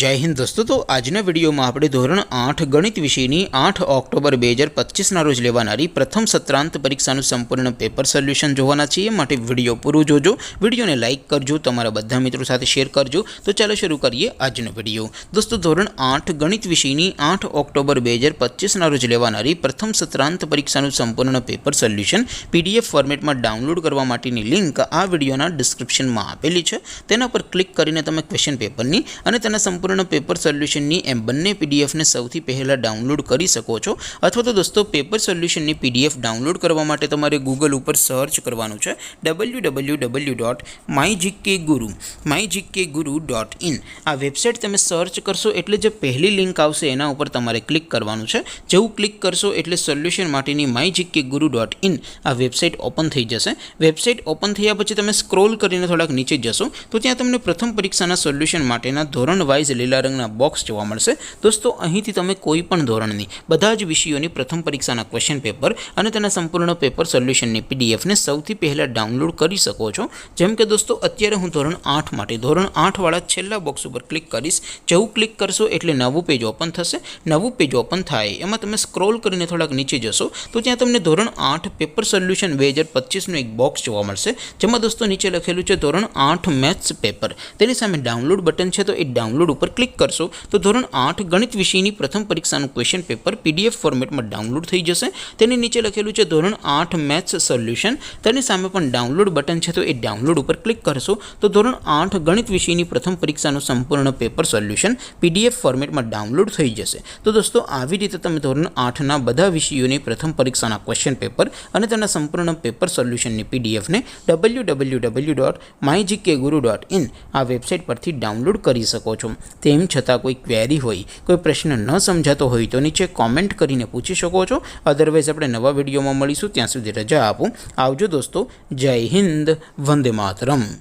जय हिंद दोस्तों। तो आजना विडियो में આપણે ધોરણ 8 ગણિત વિષયની 8 ઓક્ટોબર 2025 રોજ લેવાનારી પ્રથમ સત્રાંત પરીક્ષાનું સંપૂર્ણ પેપર સોલ્યુશન જોવાના છીએ। માટે વિડિયો પૂરો જોજો, વિડિયોને લાઈક કરજો, તમારા બધા મિત્રો સાથે શેર કરજો। તો ચાલો શરૂ કરીએ આજનો વિડિયો। દોસ્તો ધોરણ 8 ગણિત વિષયની 8 ઓક્ટોબર 2025 રોજ લેવાનારી પ્રથમ સત્રાંત પરીક્ષાનું સંપૂર્ણ પેપર સોલ્યુશન PDF ફોર્મેટમાં ડાઉનલોડ કરવા માટેની લિંક આ વિડિયોના ડિસ્ક્રિપ્શનમાં આપેલી છે। તેના પર ક્લિક કરીને તમે ક્વેશ્ચન પેપરની અને તેના संपूर्ण पेपर सोल्यूशन एम बने पीडीएफ ने सौथी पहला डाउनलॉड कर सको छो। अथवा तो दोस्तों पेपर सोल्यूशन पीडीएफ डाउनलॉड करवा माटे तमारे गूगल पर सर्च करवानुं छे www.mygkguru.in। आ वेबसाइट तमे सर्च करशो एटले जे पहली लिंक आवशे एना उपर तमारे क्लिक करवानुं छे। जेवुं क्लिक करशो एटले सोल्यूशन माटेनी mygkguru.in आ वेबसाइट ओपन थई जशे। वेबसाइट ओपन थया पछी तमे स्क्रॉल करीने थोड़ाक नीचे जशो तो त्यां तमने प्रथम परीक्षाना सोल्यूशन माटेना धोरण वाइज लीला रंगना बॉक्स जोवा मळशे। दोस्तों અહીંથી તમે કોઈ પણ ધોરણની બધા જ વિષયોની પ્રથમ પરીક્ષાના ક્વેશ્ચન પેપર અને તેના સંપૂર્ણ પેપર સોલ્યુશનની પીડીએફ ને સૌથી પહેલા ડાઉનલોડ કરી શકો છો। જેમ કે દોસ્તો અત્યારે હું ધોરણ 8 માટે ધોરણ 8 વાળા છેલ્લા બોક્સ ઉપર ક્લિક કરીશ। જેવું ક્લિક કરશો એટલે નવું પેજ ઓપન થશે। નવું પેજ ઓપન થાય એમાં તમે સ્ક્રોલ કરીને થોડાક નીચે જશો તો ત્યાં તમને ધોરણ 8 પેપર સોલ્યુશન 2025 નું એક બોક્સ જોવા મળશે। જેમાં દોસ્તો નીચે લખેલું છે ધોરણ 8 મેથ્સ પેપર। તેની સામે ડાઉનલોડ બટન છે તો એ ડાઉનલોડ पर क्लिक करशो तो धोरण 8 गणित विषयनी प्रथम परीक्षाનું क्वेश्चन पेपर पीडीएफ फॉर्मेट में डाउनलॉड थई जशे। तेनी नीचे लखेलुं छे धोरण 8 मैथ्स सोल्यूशन। तेनी सामे पण डाउनलॉड बटन छे तो ए डाउनलॉड पर क्लिक करशो तो धोरण 8 गणित विषयनी प्रथम परीक्षाનું संपूर्ण पेपर सोल्यूशन पीडीएफ फॉर्मेट में डाउनलॉड थई जशे। तो दोस्तों આવી રીતે તમે ધોરણ 8 ના બધા વિષયોની પ્રથમ પરીક્ષાના ક્વેશ્ચન પેપર અને તેના સંપૂર્ણ પેપર સોલ્યુશનની પીડીએફ ને www.mygkguru.in આ વેબસાઇટ પરથી ડાઉનલોડ કરી શકો છો। तेम छतां कोई क्वेरी होय, कोई प्रश्न न समझातो होय तो नीचे कॉमेंट करीने पूछी शको छो। अदरवाइज आपणे नवा विडियोमां मळीशुं, त्यां सुधी रजा आपो। आवजो दोस्तों। जय हिंद, वंदे मातरम।